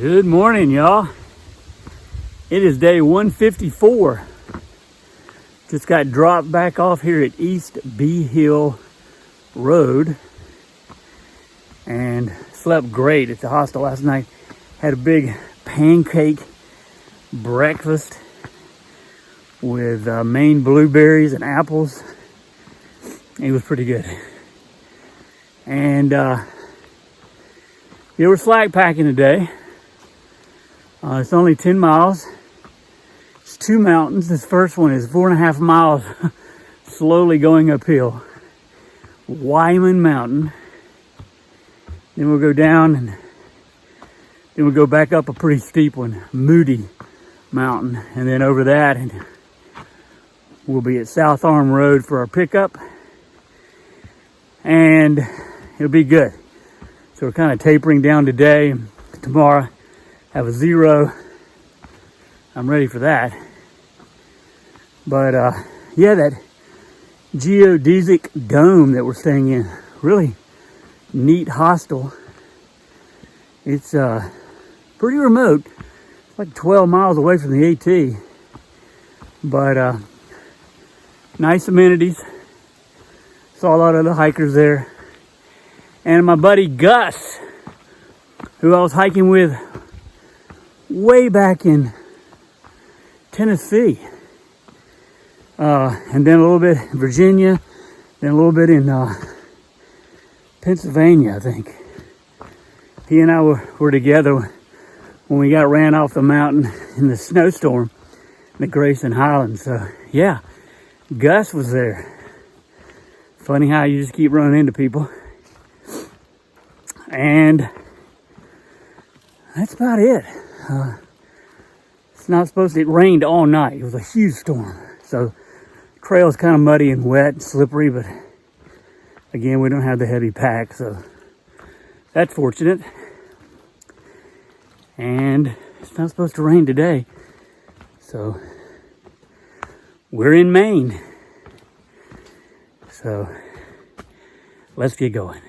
Good morning, y'all. It is day 154. Just got dropped back off here at East Bee Hill Road and slept great at the hostel last night. Had a big pancake breakfast with Maine blueberries and apples. It was pretty good. And we're slackpacking today. It's only 10 miles. It's 2 mountains. This first one is 4.5 miles slowly going uphill. Wyman Mountain. Then we'll go down and then we'll go back up a pretty steep one, Moody Mountain. And then over that and we'll be at South Arm Road for our pickup. And it'll be good. So we're kind of tapering down today. Tomorrow have a 0. I'm ready for that. But yeah, that geodesic dome that we're staying in, really neat hostel. It's pretty remote. It's like 12 miles away from the AT. But nice amenities. Saw a lot of the hikers there. And my buddy Gus, who I was hiking with way back in Tennessee. And then a little bit in Virginia, then a little bit in Pennsylvania, I think. He and I were together when we got ran off the mountain in the snowstorm in the Grayson Highlands. So yeah, Gus was there. Funny how you just keep running into people. And that's about it. It's not supposed to, it rained all night. It was a huge storm. So trail's kind of muddy and wet and slippery, but again, we don't have the heavy pack, so that's fortunate. And it's not supposed to rain today. So we're in Maine. So let's get going.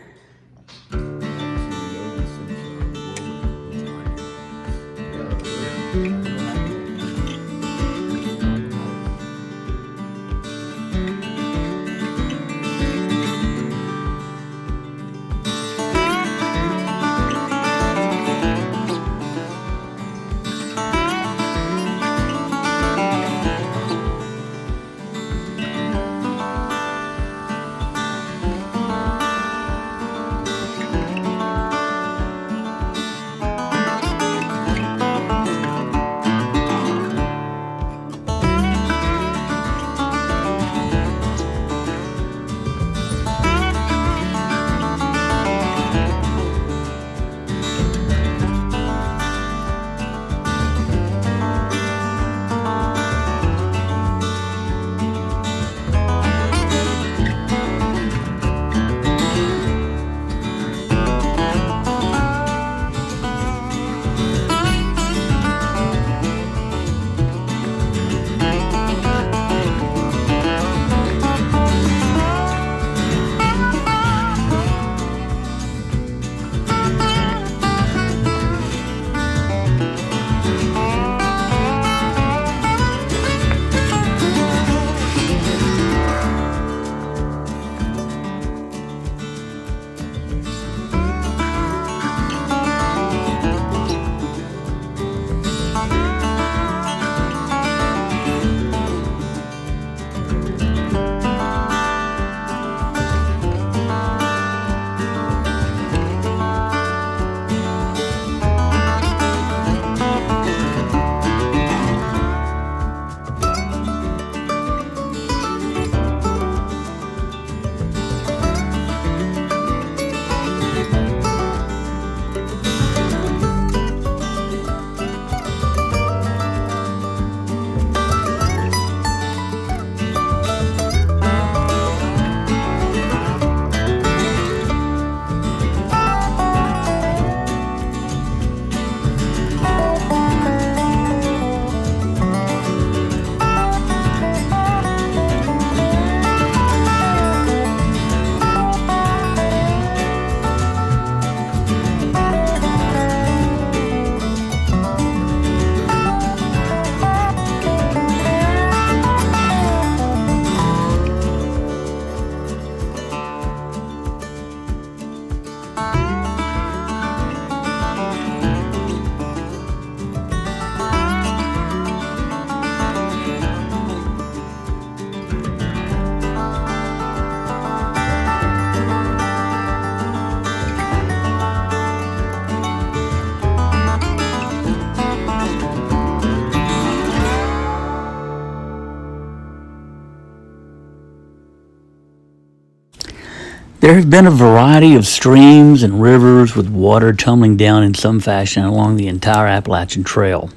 There have been a variety of streams and rivers with water tumbling down in some fashion along the entire Appalachian Trail.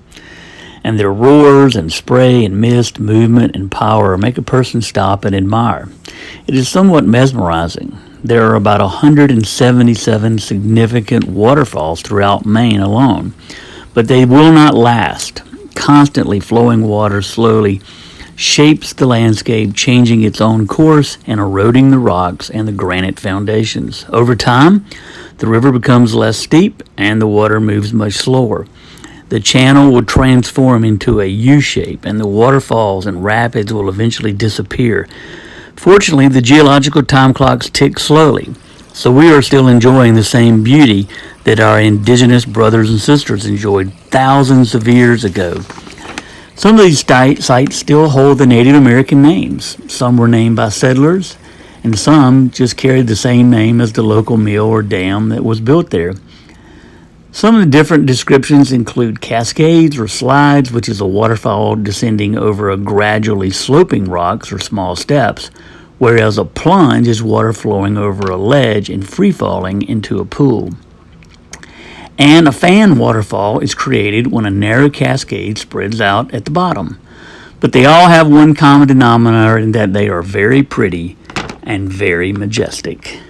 And their roars and spray and mist, movement and power make a person stop and admire. It is somewhat mesmerizing. There are about 177 significant waterfalls throughout Maine alone, but they will not last. Constantly flowing water slowly shapes the landscape, changing its own course and eroding the rocks and the granite foundations. Over time, the river becomes less steep and the water moves much slower. The channel will transform into a U-shape and the waterfalls and rapids will eventually disappear. Fortunately, the geological time clocks tick slowly, so we are still enjoying the same beauty that our indigenous brothers and sisters enjoyed thousands of years ago. Some of these sites still hold the Native American names. Some were named by settlers, and some just carried the same name as the local mill or dam that was built there. Some of the different descriptions include cascades or slides, which is a waterfall descending over a gradually sloping rocks or small steps, whereas a plunge is water flowing over a ledge and free-falling into a pool. And a fan waterfall is created when a narrow cascade spreads out at the bottom. But they all have one common denominator in that they are very pretty and very majestic.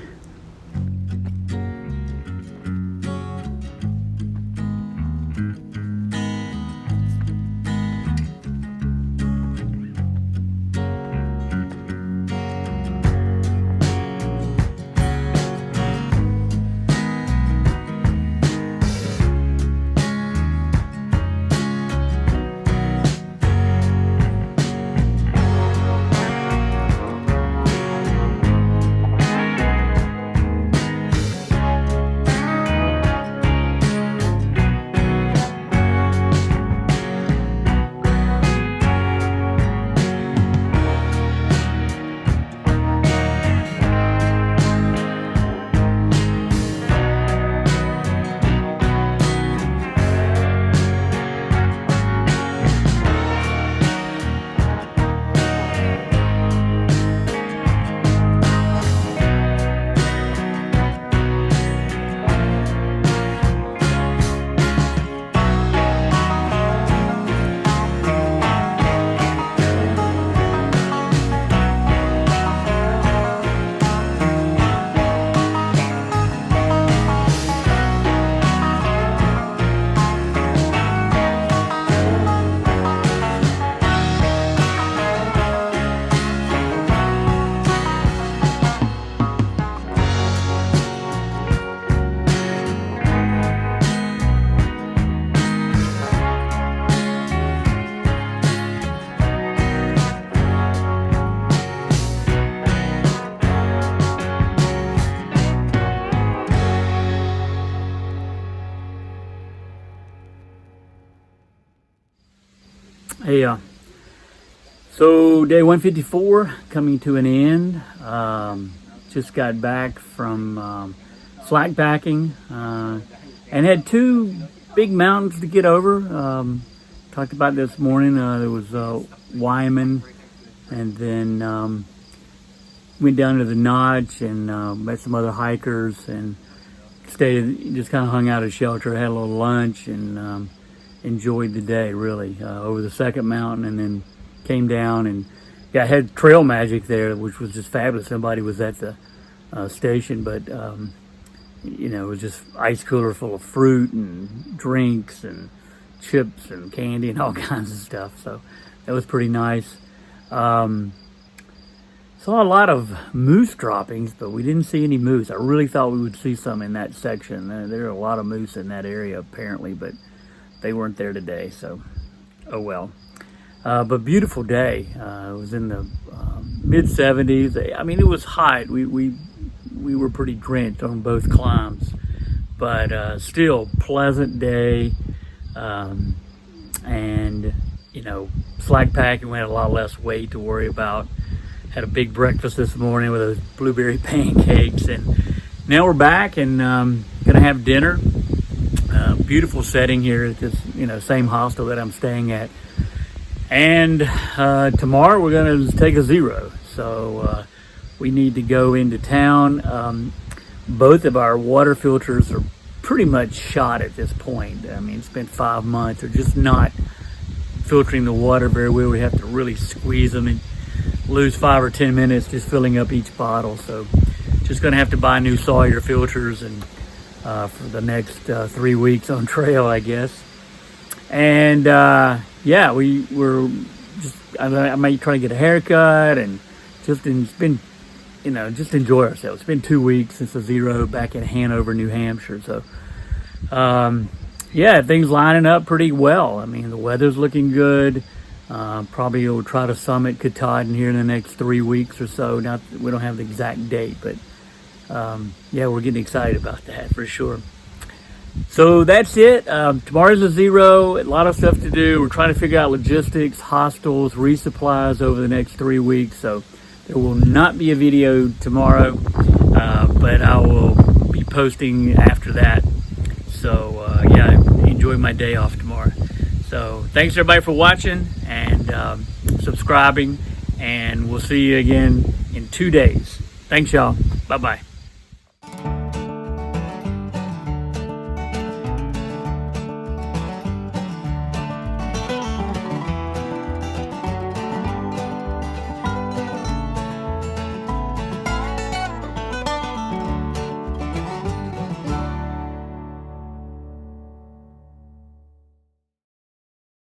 Hey, so day 154 coming to an end. Just got back from Slackpacking and had two big mountains to get over. Talked about this morning. There was Wyman, and then went down to the Notch and met some other hikers and stayed, just kind of hung out at a shelter, had a little lunch, and enjoyed the day really over the second mountain, and then came down and had trail magic there, which was just fabulous. Somebody was at the station, but it was just ice cooler full of fruit and drinks and chips and candy and all kinds of stuff. So that was pretty nice. Saw a lot of moose droppings, but we didn't see any moose. I really thought we would see some in that section. There are a lot of moose in that area apparently, but they weren't there today, so oh well. But beautiful day. It was in the mid 70s. I mean, it was hot. We were pretty drenched on both climbs, but still pleasant day. And slack packing, we had a lot less weight to worry about. Had a big breakfast this morning with those blueberry pancakes, and now we're back and gonna have dinner. Beautiful setting here. It's just same hostel that I'm staying at. And tomorrow we're gonna take a zero. So we need to go into town. Both of our water filters are pretty much shot at this point. I mean, it's been 5 months. They're just not filtering the water very well. We have to really squeeze them and lose 5 or 10 minutes just filling up each bottle. So just gonna have to buy new Sawyer filters and for the next 3 weeks on trail, I guess. And yeah, we're just, I might try to get a haircut and just it's been, you know, just enjoy ourselves. It's been 2 weeks since the zero back in Hanover, New Hampshire. So yeah, things lining up pretty well. I mean, the weather's looking good. Probably we'll try to summit Katahdin here in the next 3 weeks or so. Now, we don't have the exact date, but yeah, we're getting excited about that for sure. So that's it. Tomorrow's a zero. A lot of stuff to do. We're trying to figure out logistics, hostels, resupplies over the next 3 weeks. So there will not be a video tomorrow, but I will be posting after that. So yeah, enjoy my day off tomorrow. So thanks everybody for watching and subscribing, and we'll see you again in 2 days. Thanks y'all. Bye-bye.